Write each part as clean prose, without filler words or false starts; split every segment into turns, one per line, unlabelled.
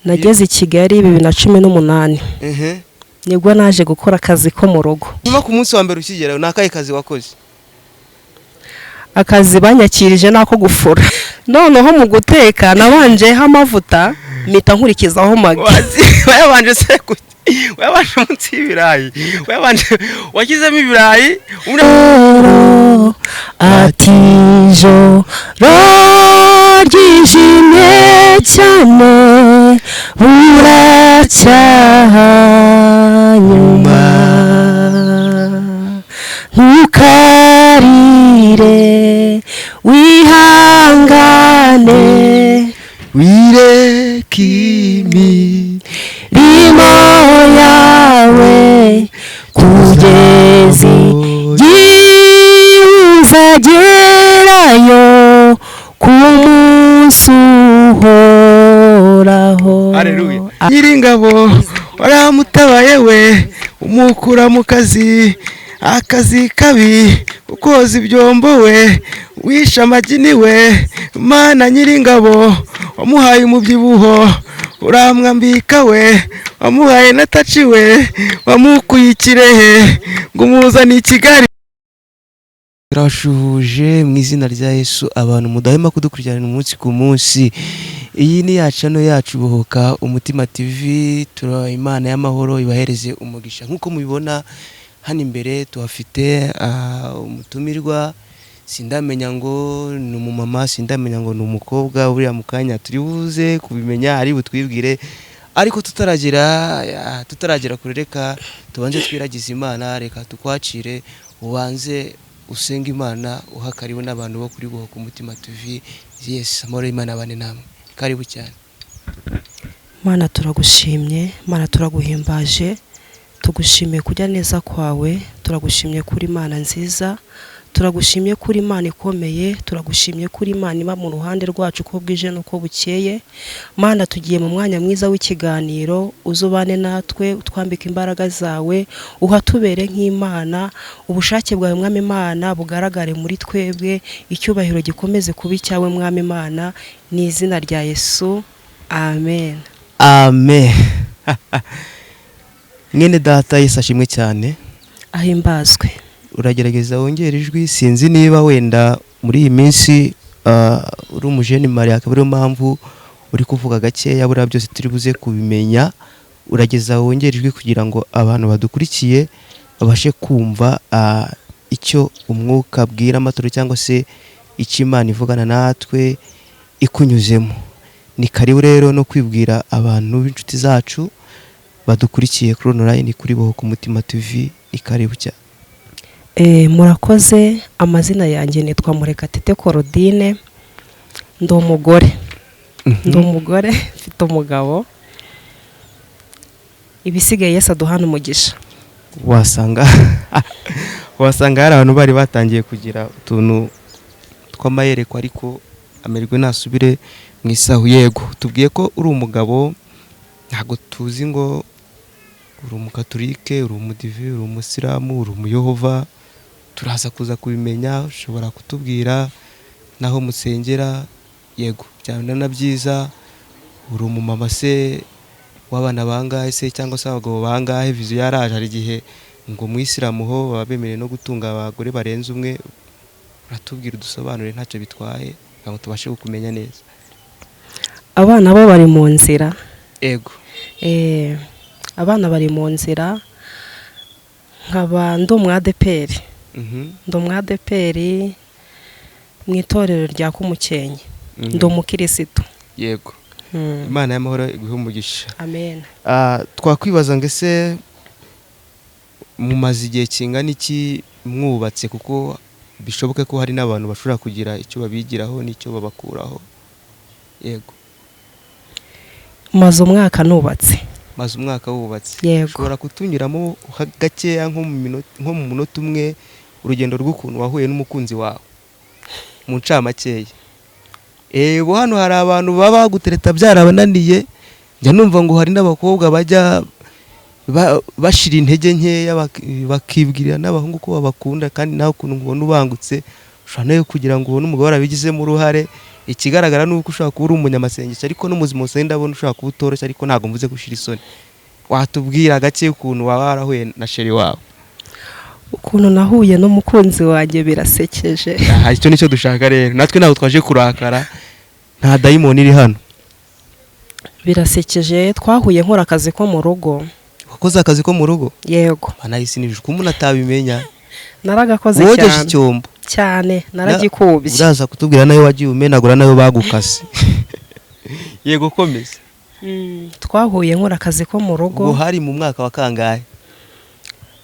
nageze i Kigali 2018 nibwo naje gukora akazi ko mu rugo.
Nyuma ku munsi wa mbere ukigera nakaye kazi wakoze?
Akazi banyakirije nako gufura. Noneho mu guteka nabanjeho amavuta mpita nkurikizaho magi.
Wayabanje se wayabanje munsi y'ibirayi, wayabanje wakizemo ibirayi
atijo ryijimye cyane buracyaha nyuma ntukarire wihangane
wirekimi
rimo yawe kugeza uzagerayo ku munsi uhoraho.
Haleluya. Nyiringabo waramutabaye we umukura mu kazi akazi kabi ukoza ibyombo we wisha amagini we Mana Nyiringabo wamuhaye umubyibuho uramwambika we wamuhaye nataci we wamukuye ikirehe ngo umuzane i Kigali. Turashuhuje mu izina rya Yesu abantu mudahema kudukurikirana umunsi ku munsi. Iyi ni yacano yacu Bohoka Umutima TV. Tura Imana y'amahoro ibahereze umugisha. Nkuko mubibona hano imbere tuhafite umutumirwa, sindamenya ngo ni umumama, sindamenya ngo ni umukobwa. Buriya mukanya turi buze kubimenya ari butwibwire, ariko tutaragera kure reka tubanje twiragiza Imana. Reka tukwacire ubanze usenga Imana uhakariwe n'abantu bo kuri Bohoka Umutima TV. Yes, amahoro y'Imana abane namwe. Karibu cyane.
Mana turagushimye, Mana turaguhimbaje, tugushimiye kujya neza kwawe, turagushimye kuri Imana nziza, turagushimye kuri Imana ikomeye, turagushimye kuri Imana iba mu ruhande rwacu ko bwije nuko bukeye. Mana tugiye mu mwanya mwiza w'ikiganiro, uzubane natwe utwambika imbaraga zawe, uhatubere nk'Imana, ubushake bwawe Mwami Imana bugaragare muri twebwe, icyubahiro gikomeze kuba icyawe Mwami Imana, ni izina rya Yesu, amen.
Amen. Mwene data Yesu ashimwe cyane,
ahimbazwe.
Uragerageza wongera ijwi, sinzi niba wenda muri iyi minsi uri umujene Maria akaba ariyo mpamvu uri kuvuga gakeya, buriya byose turi buze kubimenya. Urageza wongera ijwi kugira ngo abantu badukurikiye babashe kumva icyo umwuka abwira amaturo cyangwa se icyo Imana ivugana natwe ikunyuzemo. Ni karibu rero no kwibwira abantu b'inshuti zacu badukurikiye kuri online kuri Bohoka Umutima TV. Ni karibu cyane.
Murakoze. Amazina yanjye nitwa Murekatete Claudine, ndi umugore. Ndi umugore mfite umugabo, ibisigaye Yesu aduhana umugisha.
Wasanga hari abantu bari batangiye kugira utuntu tw'amayereko, ariko amerwe nasubire mu isahu. Yego, tubwiye ko uri umugabo, ntago tuzi ngo uri umukatolike, uri umudive, uri umusilamu, uri umuyehova. Turaza kuza kubimenya, ushobora kutubwira naho musengera. Yego, cyane na byiza. Uri umumama se w'abana bangahe se cyangwa se abagabo bangahe? Vizo yaraje hari igihe ngo mu Isilamu ho baba bemerewe no gutunga abagore barenze umwe. Uratubwira udusobanure ntacyo bitwaye ngo tubashe kukumenya neza.
Abana bo bari mu nzira.
Yego.
Abana bari mu nzira, nkaba ndi umwadeperi. Ndi umwadeperi mu itorero rya Kumukenke. Ndi umukirisitu.
Yego. Imana y'amahoro iguhe umugisha.
Amen.
Twakwibaza ngo ese mumaze igihe kingana iki mwubatse, kuko bishoboke ko hari n'abantu bashobora kugira icyo babigiraho n'icyo babakuraho. Yego.
Maze umwaka nubatse.
Maze umwaka wubatse.
Yego.
Ushobora kutunyuramo gakeya nko mu munota umwe urugendo rw'ukuntu wahuye n'umukunzi wawe mu ncamakeya? Hano hari abantu baba gutereta byarabananiye, njya numva ngo hari n'abakobwa bajya bashira intege nkeya bakibwirira n'abahungu ko babakunda, kandi nawe ukuntu ubona ubangutse ushobora nayo kugira ngo ubone umugabo warabigizemo uruhare. ikigaragara nuko ushobora kuba uri umunyamasengesho ariko n'umuzima wose ndabona ushobora kuba utoroshye ariko ntabwo mvuze gushira isoni. Watubwira gake ukuntu waba warahuye na sheri wawe?
Ukuntu nahuye n'umukunzi wanjye birasekeje.
Icyo nicyo dushaka rero, natwe ntabwo twaje kurakara, nta dayimoni iri hano.
Birasekeje, twahuye nkora akazi ko mu rugo.
Wakoze akazi ko mu rugo?
Yego.
Anahise nijwe umuntu atabimenya.
Naragakoze cyane.
Wogeje icyombo
cyane, naragikubye.
Uraza kutubwira nayo wagiye umenagura nayo bagukase. Yego komeza.
Twahuye nkora akazi ko mu rugo.
Ubwo hari mu mwaka wa kangahe?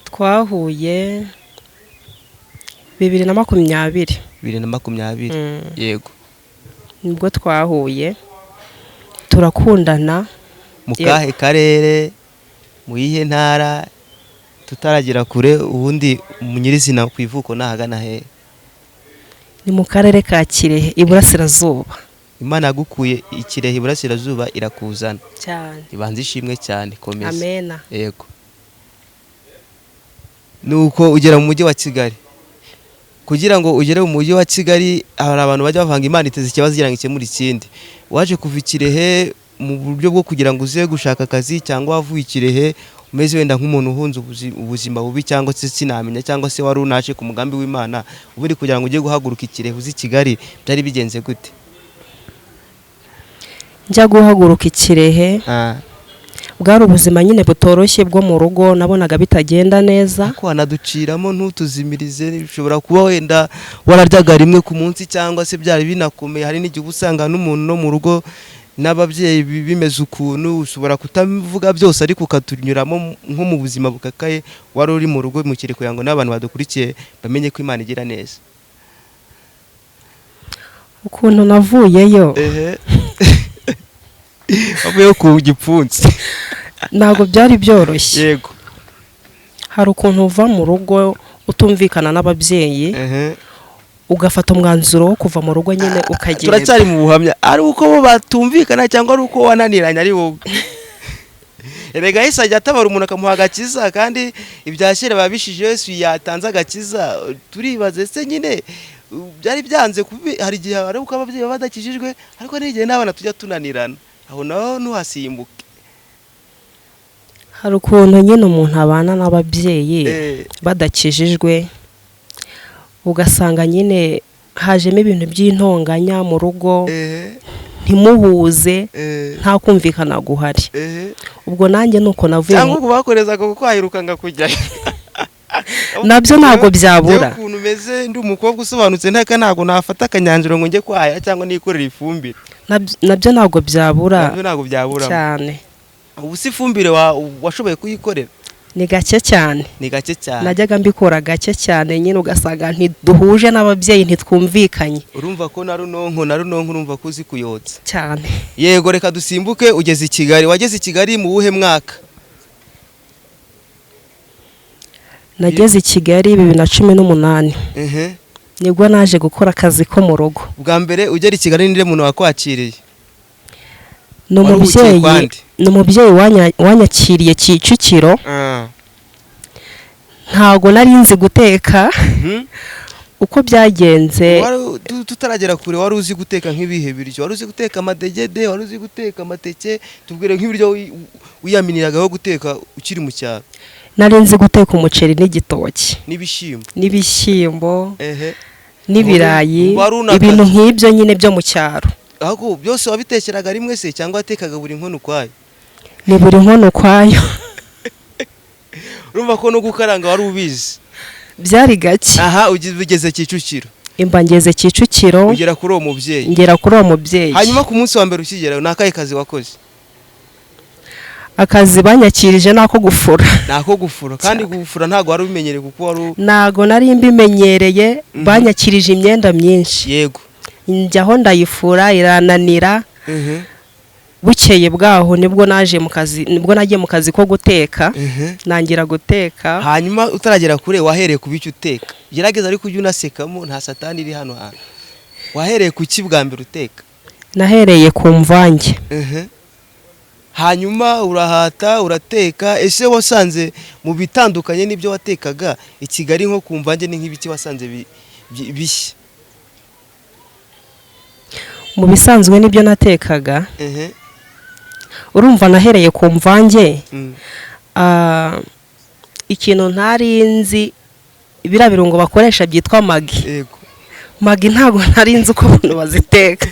Twahuye 2020.
2020. Yego.
Nibwo twahuye turakundana.
Mu kahe karere, mu yihe ntara, tutaragira kure, ubundi munyirizina ku ivuko nahagana he?
Ni mu karere ka Kirehe Iburasirazuba.
Imana yagukuye Ikirehe Iburasirazuba irakuzana
cyane.
Ibanze ishimwe cyane, komeza.
Amena.
Yego. Nuko ugera mu mujyi wa Kigali. Kugira ngo ugere mu mujyi wa Kigali, hari abantu bajya bavanga Imana iteze ikibazo kugira ngo ikemure ikindi. Waje kuva Ikirehe mu buryo bwo kugira ngo uze gushaka akazi, cyangwa wavuye Ikirehe umeze wenda nk'umuntu uhunze ubuzima bubi, cyangwa se sinamenya, cyangwa se wari unaje ku mugambi w'Imana uburi kugira ngo ujye guhaguruka Ikirehe uzi Kigali, byari bigenze gute?
Njya guhaguruka Ikirehe bwari ubuzima nyine butoroshye bwo mu rugo, nabonaga bitagenda neza.
Ko wanaduciramo ntutuzimirize, bishobora kuba wenda wararyaga rimwe ku munsi, cyangwa se byari binakomeye. Hari n'igihe usanga n'umuntu no mu rugo n'ababyeyi bimeze ukuntu, ushobora kutavuga byose ariko ukatunyuramo nko mu buzima bukakaye wari uri mu rugo mu Kirehe, kugira ngo n'abantu badukurikiye bamenye ko Imana igira neza.
Ukuntu navuyeyo
wavuyeyo ku gipfunsi.
Ntabwo byari byoroshye.
Yego.
Hari ukuntu uva mu rugo utumvikana n'ababyeyi, ugafata umwanzuro wo kuva mu rugo nyine ukagenda.
Turacyari mu buhamya, ari uko bo batumvikana cyangwa ari uko wananiranye ari wowe? Erega Yesu ajya atabara umuntu akamuha agakiza, kandi ibyashyira babishije Yesu yatanze agakiza. Turibaze se nyine byari byanze hari igihe ari uko ababyeyi badakijijwe, ariko n'igihe n'abana tujya tunanirana, aho naho ntuhasimbuke.
Hari ukuntu nyine umuntu abana n'ababyeyi badakijijwe, ugasanga nyine hajemo ibintu by'intonganya mu rugo, ntimuhuze, nta kumvikana guhari. Ubwo nanjye nuko navuye.
Cyangwa ubwo bakorezaga kuko wahirukanga kujyayo.
Nabyo ntabwo byabura.
Ukuntu umeze ndi umukobwa usobanutse ntabwo nafata akanyanjiro ngo njye kwaya cyangwa nikorera ifumbire.
Nabyo ntabwo byabura.
Nabyo ntabwo byabura
cyane.
Ubu si ifumbire washoboye kuyikorera?
Ni gake cyane.
Ni gake cyane.
Najyaga mbikora gake cyane, nyine ugasanga ntiduhuje n'ababyeyi, ntitwumvikanye.
Urumva ko na runonko urumva ko uzi kuyotsa
cyane.
Yego, reka dusimbuke ugeze i Kigali. Wageze i Kigali mu buhe mwaka?
Nageze i Kigali 2018. Nibwo naje gukora akazi ko mu rugo.
Bwa mbere ugera i Kigali ninde muntu wakwakiriye?
N'umubyeyi wanyakiriye Kicukiro. Ntago nari nzi guteka. Uko byagenze,
tutaragera kure, wari uzi guteka nk'ibihe biryo? Wari uzi guteka amadegede, wari uzi guteka amateke? Tubwire nk'ibiryo wiyaminiragaho guteka ukiri mu cyaro.
Nari nzi guteka umuceri n'igitoki
n'ibishyimbo
n'ibirayi, ibintu nk'ibyo nyine byo mu cyaro.
Ahubwo byose wabitekeraga rimwe se, cyangwa watekaga buri nkono ukwayo?
Ni buri nkono ukwayo.
Urumva ko no gukaranga wari ubizi?
Byari gake.
Aha, ugeze Kicukiro.
Imba ngeze Kicukiro.
Ugera kuri uwo mubyeyi.
Ngera kuri uwo mubyeyi.
Hanyuma ku munsi wa mbere ukigera, nakaye kazi wakoze?
Akazi banyakirije nako gufura.
Nako gufura, kandi gufura ntago wari ubimenyereye kuko wari?
Nago nari mbimenyereye. Banyakirije imyenda myinshi.
Yego.
Njyaho ndayifura irananira. Bukeye bwaho nibwo nagiye mu kazi ko guteka. Nangira guteka.
Hanyuma utaragera kure wahereye ku bicyo uteka? Gerageza ariko ujye unasekamo, nta satani iri hano hantu. Wahereye ku ki bwa mbere uteka?
Nahereye ku mvange.
Hanyuma urahata urateka. Ese wasanze mu bitandukanye n'ibyo watekaga i Kigali nko ku mvange ni nk'ibiki wasanze bishya?
mu bisanzwe nibyo natekaga. Urumva nahereye ku mvange. Ikintu ntari nzi biriya birungo bakoresha byitwa magi.
Yego.
Magi ntabwo ntari nzi uko abantu baziteka.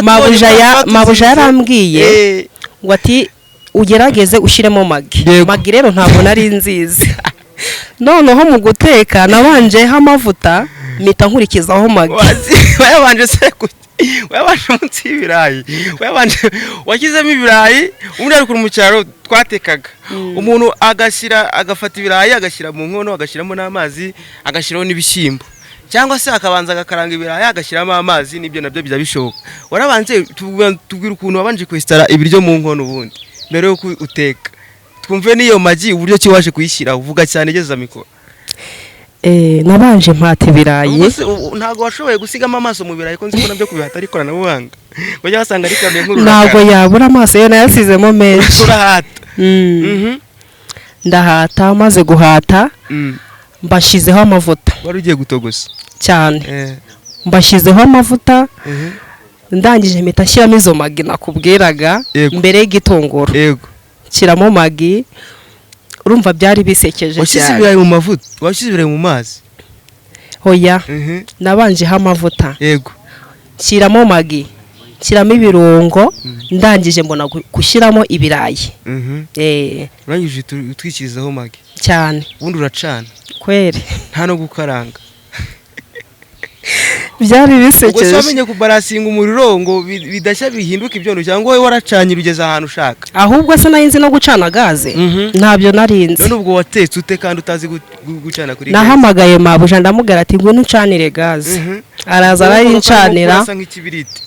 Mabuja yarambwiye ngo ati ugerageze ushyiremo magi. Magi rero ntabwo nari nzizi. Noneho mu guteka nabanjeho amavuta mpita nkurikizaho magi.
Wayabanje se wayabanje munsi y'ibirayi, wayabanje washyizemo ibirayi. Ubundi ari mu cyaro twatekaga, umuntu agafata ibirayi agashyira mu nkono, agashyiramo n'amazi, agashyiraho n'ibishyimbo, cyangwa se akabanza agakaranga ibirayi agashyiramo amazi. Nibyo nabyo bijya bishoboka. Warabanze tubwira ukuntu wabanje kwesitara ibiryo mu nkono ubundi mbere yo uteka, twumve n'iyo magi uburyo ki waje kuyishyira. Uvuga cyane igeza mikoro.
Nabanje mpata ibirayi.
Ntago washoboye gusigamo amaso mu birayi ko nzi ko nabyo kubihata ari ikoranabuhanga. Bajya basanga ari kamwe nkuru.
Ntago yabura amaso yo nayasizemo menshi.
Urahata.
Ndahata, maze guhata mbashizeho amavuta.
Wari ugiye gutogosa
cyane. Mbashizeho amavuta. Ndangije mpita shyiramo izo magi nakubwiraga mbere y'igitunguru.
Yego.
Shyiramo magi. Urumva byari bisekeje cyane.
Washyize ibirayi mu mavuta, washyize ibirayi mu mazi?
Hoya. Nabanjeho amavuta.
Yego.
Shyiramo magi, shyiramo ibirungo, ndangije mbona gushyiramo ibirayi.
Urangije utwikirizaho magi
cyane.
Ubundi uracana
kweri,
nta no gukaranga.
Byari bisekeje.
Ubwo wamenye kubarasinga umuriro ngo bidashya bihinduka ibyondo, cyangwa wowe waracanye ugeze ahantu ushaka?
Ahubwo se narinzi no gucana gaze. Ntabyo narinzi.
None ubwo watetse ute kandi utazi gucana kuri gaze?
Nahamagaye mabuja ndamugara ati ngwino uncanire gaze. Araza arayincanira.
Urasa nk'ikibiriti.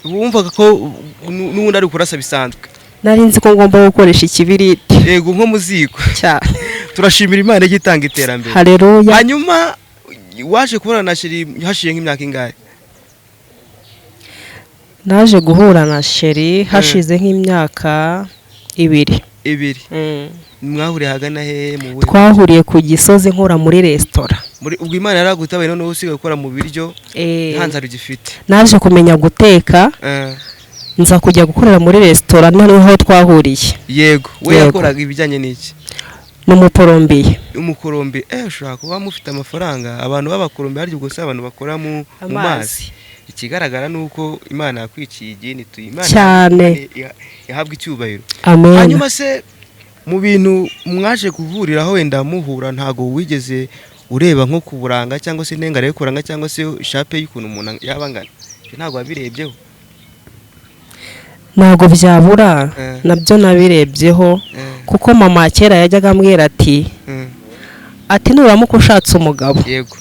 Wumvaga ko n'ubundi ari kurasa bisanzwe?
Narinzi ko ngomba gukoresha ikibiriti.
Yego, nko mu ziko cyane. Turashimira Imana igitanga iterambere.
Haleluya.
Hanyuma waje kubona na Sheri hashiye nk'imyaka ingahe?
Naje guhura na Sheri hashize nk'imyaka 2. Mwahuriye hagana he mu we? Twahuriye ku Gisozi nkora muri restaurant.
Ubwo Imana yaragutabaye none usigaye gukora mu biryo ntanza rugifite.
Naje kumenya guteka. Nza kujya gukorera muri restaurant noneho twahuriye.
Yego. We yakoraga ibijyanye n'iki?
N'umukorombi.
Umukorombi ushaka kuba mufite amafaranga. Abantu b'abakorombi hari ubwo se abantu bakora mu mazi. Ikigaragara nuko Imana yakwiciye igeni tuyimana cyane yahabwa icyubahiro.
Amen.
Hanyuma se mu bintu mwaje guhuriraho wenda muhura, ntago wigeze ureba nko kuburanga cyangwa se nengare yo kuranga cyangwa se ishape y'ukuntu umuntu yabangana? Ntago wabirebyeho?
Ntago byabura, nabyo nabirebyeho. Kuko mama kera yajyaga ambwira ati nuramuka ushatse umugabo,
yego,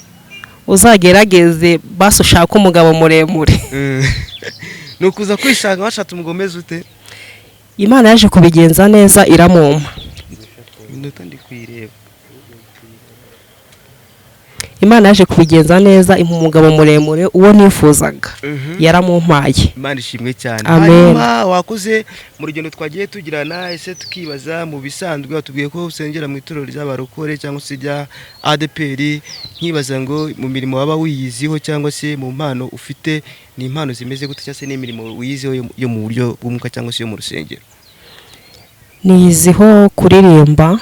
uzagerageze basi ushaka umugabo muremure.
Nukuza kwishaka washatse umugabo meze ute?
Imana yaje kubigenza neza iramumpa.
Minota ndi kwireba.
Imana yaje kubigenza neza impa umugabo muremure uwo nifuzaga. Yaramumpaye.
Imana ishimwe cyane.
Hanyuma
wakoze mu rugendo twagiye tugirana, ese tukibaza mu bisanzwe watubwiye ko usengera mu itorero ry'abarokore cyangwa se rya ADPR, nkibaza ngo mu mirimo waba wiyiziho cyangwa se mu mpano ufite ni impano zimeze gute, cyangwa se n'imirimo wiyiziho yo mu buryo bw'umwuka cyangwa se yo mu rusengero?
Niyiziho kuririmba,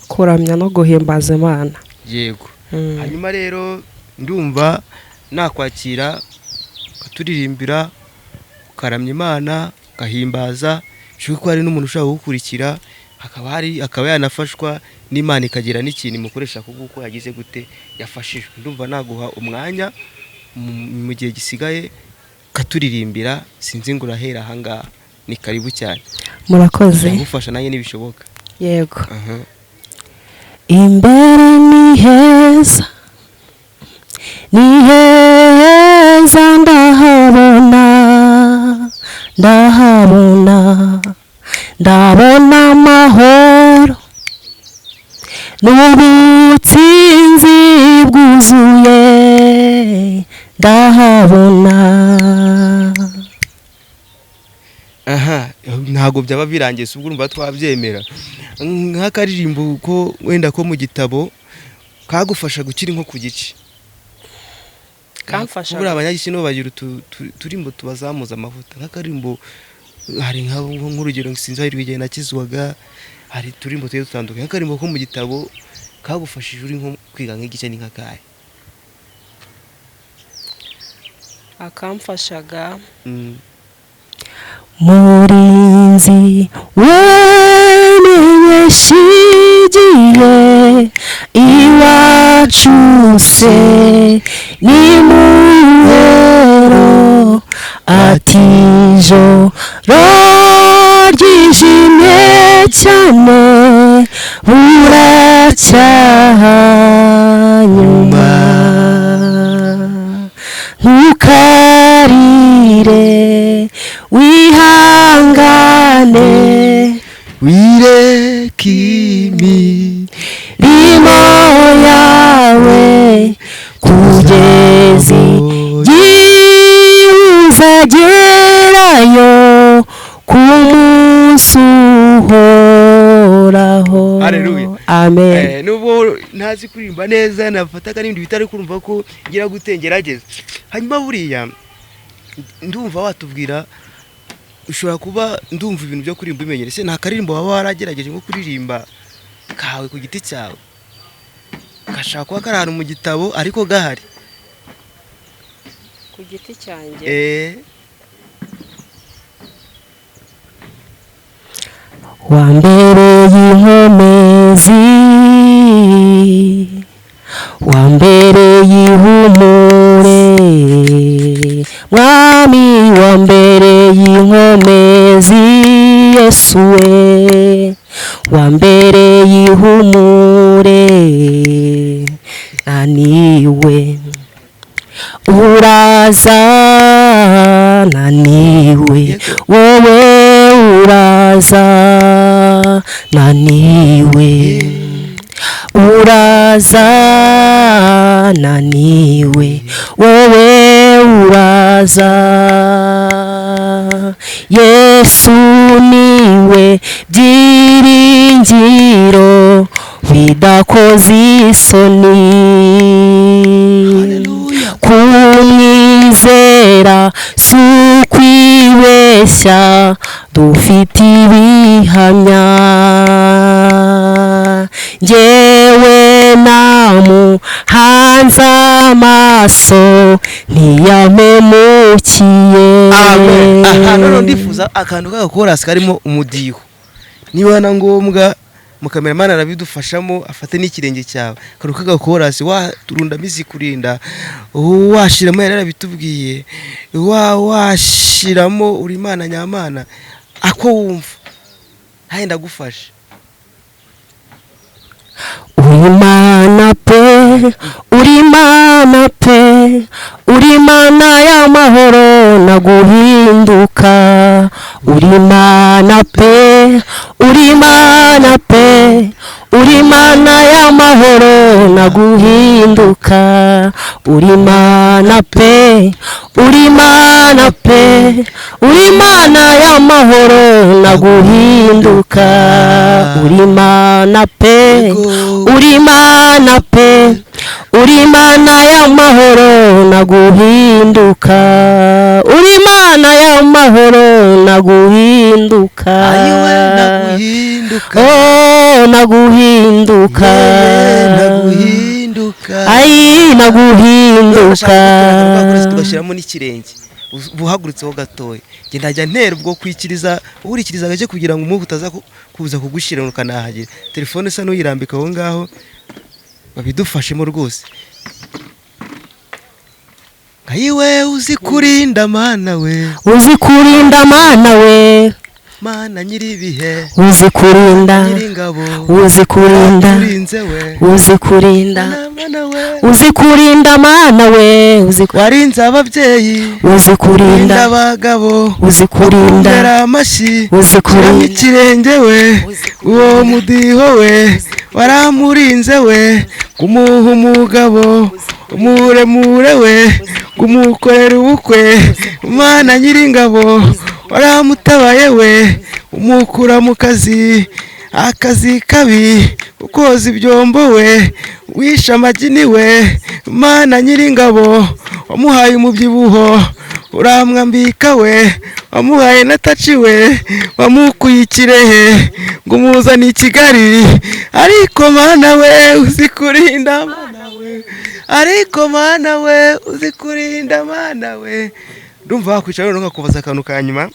kuramya no guhimbaza Imana.
Yego. Hanyuma rero ndumva nakwakira turirimbira ukaramya Imana gahimbaza, cyuko hari n'umuntu ushaka gukurikira akaba yanafashwa n'Imana ikagira n'ikintu imukoresha kuko yagize gute yafashijwe. Ndumva naguha umwanya mu gihe gisigaye katuririmbira, sinzi ngo urahera ahangaha. Ni karibu cyane.
Murakoze.
Ngufasha nanjye nibishoboka.
Yego. Imbere ni heza, ni heza ndahabona, ndabona amahoro n'ubutsinzi bwuzuye, ndahabona.
Ntago byaba birangiye, ubwo urumva twabyemera nk'akaririmbo ko wenda ko mu gitabo kagufasha gukira nko ku gice.
kamfasha
buri abanyagishino bagira turimbo tubazamuza amavuta nk'akarimbo hari nk'urugero sinzi aho rwigenda nakizwaga hari turimbo tuye dutandukanye nk'akarimbo ko mu gitabo kagufashije uri nko kwiga nk'igice ni nkakaye
akamfashaga murinzi wemenyeshigiye iwacu se ni muhero atijo ryijimye cyane buracyaha nyuma ntukarire wihangane wirekimi yawe kugeza igihe uzagerayo ku munsi uhoraho.
Haleluya.
Amen.
Nubwo ntazi kuririmba neza nafataga n'ibindi bitari kurumva ko ngira gutengerageza hanyuma buriya ndumva watubwira ushobora kuba ndumva ibintu byo kuririmba bimenyere se nta karirimbo waba waragerageje nko kuririmba kawe ku giti cyawe gashaka kuba kari ahantu mu gitabo ariko gahari
ku giti cyanjye wambereye inkomezi wambereye ihumure mwami wambereye inkomezi Yesu we wambereye ihumure naniwe uraza naniwe wowe uraza naniwe uraza naniwe wowe uraza Yesu niwe byiringiro bidakoze isoni kumwizera si ukwibeshya dufite ibihamya njyewe namuhanze amaso ntiyamemukiye.
None ndifuza akantu k'agakorasi karimo umudiho niba na ngombwa mukameramana arabidufashamo afate n'ikirenge cyawe karuka k'agakorasi waturunda mizi kurinda washiramo yarabitubwiye washiramo uri Imana nyamana ako wumva haye ndagufasha
Urimana pe urimana pe urimana y'amahoro naguhinduka urimana pe urimana pe urimana y'amahoro naguhinduka urimana pe urimana pe urimana y'amahoro naguhinduka urimana pe urimana pe urimana y'amahoro naguhinduka urimana y'amahoro naguhinduka oh naguhinduka ayi naguhinduka
tugashiramo n'ikirenge buhagurutseho gatoya genda ajya ntera ubwo kwikiriza urikiriza gaje kugira ngo umubu utaza kuza kugushira ukanahagera telefone isa n'uyirambika aho ngaho babidufashemo rwose ayiwe uzikurinda mana we
uzikurinda mana we
mana nyiribihe
uzikurinda uzikurinda uzikurinda uzikurinda mana we
warinze ababyeyi
uzikurinda
abagabo
uzikurinda
amashi
uzikurinda
ikirenge we uwo mudiho we waramurinze we kumuha umugabo umuremure we kumukorera ubukwe mana nyiringabo waramutabaye we umukura mu kazi akazi kabi ukoza ibyombo we, wishe amagini we, Mana nyiringabo, wamuhaye umubyibuho uramwambika we, wamuhaye nataci we, wamukuye ikirehe ngo umuzane i Kigali, ariko Mana we uzi kurinda Mana we, ariko Mana we uzi kurinda Mana we. Ndumva wakwicara rero nkakubaza akantu ka nyuma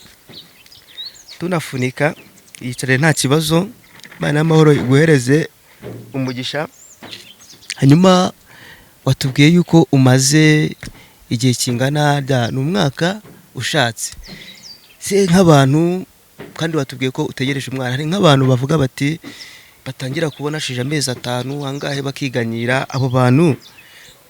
tunafunika, yicare nta kibazo, Imana y'amahoro iguhereze umugisha. Hanyuma watubwiye yuko umaze igihe kingana n'umwaka ushatse, se nk'abantu kandi watubwiye ko utegereje umwana, hari nk'abantu bavuga bati batangira kubona ashije amezi 5 angahe bakiganyira, abo bantu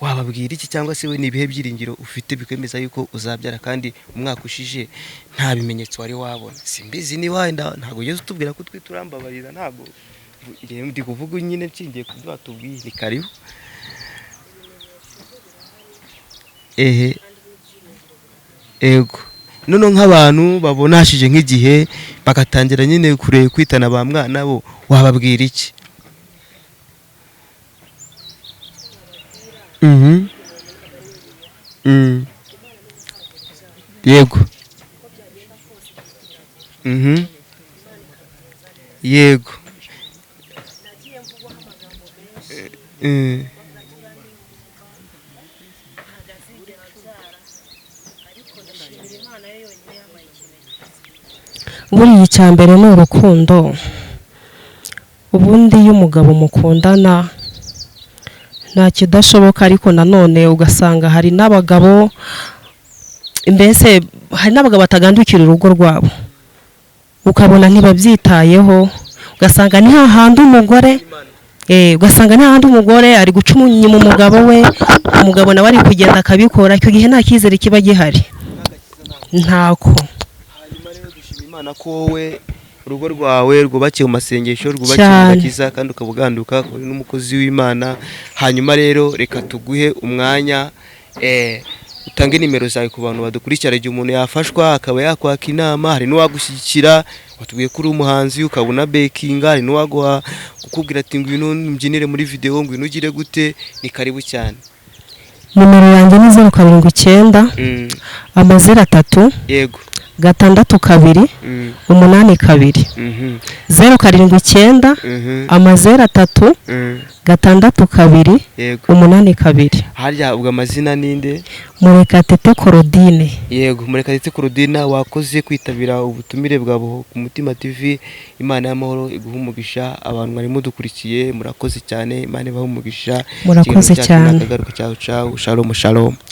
wababwira iki, cyangwa se we ni ibihe byiringiro ufite bikwemeza yuko uzabyara kandi umwaka ushije nta bimenyetso wari wabona? Simbizi ni wenda ntago ugeze utubwira ko twiturambabarira, ntago ndi kuvuga nyine nshingiye ku byo watubwiye, ni karibu. Ego none nk'abantu babona hashije nk'igihe bagatangira nyine kwitana ba mwana bo, wababwira iki? Yego. Yego.
Buriya icya mbere ni urukundo. Ubundi iyo umugabo mukundana nta kidashoboka, ariko nanone ugasanga hari n'abagabo, mbese hari n'abagabo batagandukira urugo rwabo, ukabona ntibabyitayeho, ugasanga ni hahandi umugore ugasanga ni hahandi umugore ari guca umunyuma umugabo we, umugabo nawe ari kugenda akabikora, icyo gihe nta cyizere kiba gihari, ntako.
Hanyuma rero dushima Imana ko wowe urugo rwawe rwubakiye mu masengesho, rwubakiye mu gakiza, kandi ukabuganduka uri n'umukozi w'Imana. Hanyuma rero reka tuguhe umwanya utange nimero zawe ku bantu badukurikira, igihe umuntu yafashwa akaba yakwaka inama, hari n'uwagushyigikira, watubwiye ko uri umuhanzi ukabona bekinga, hari n'uwaguha kukubwira ati ngwino mbyinire muri video, ngwino ugire gute, ni karibu cyane.
Nimero yanjye ni 079 3
Yego
6 2 8 2 079 3 6 2 8 2.
Harya ubwo amazina ninde?
Murekatete Claudine.
Yego, Murekatete Claudine, wakoze kwitabira ubutumire bwabo ku Mutima TV. Imana y'amahoro iguha umugisha, abantu barimo dukurikiye murakoze cyane, Imana ibaha umugisha.
Murakoze cyane.
Ciao ciao, shalom shalom.